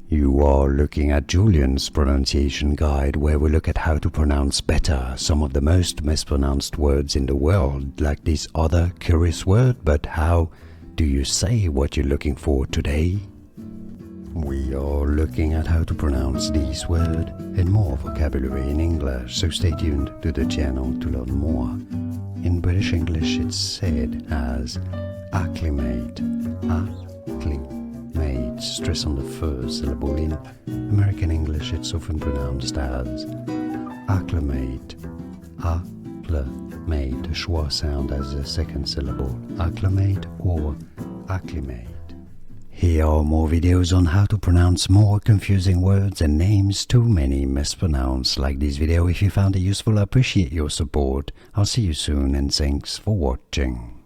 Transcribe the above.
You are looking at Julian's pronunciation guide, where we look at how to pronounce better some of the most mispronounced words in the world, like this other curious word. But how do you say what you're looking for today? We are looking at how to pronounce this word and more vocabulary in English, so stay tuned to the channel to learn more. In British English it's said as acclimate, acclimate, stress on the first syllable. In American English it's often pronounced as acclimate, acclimate, a schwa sound as a second syllable, acclimate or acclimate. Here are more videos on how to pronounce more confusing words and names too many mispronounced. Like this video if you found it useful. I appreciate your support. I'll see you soon and thanks for watching.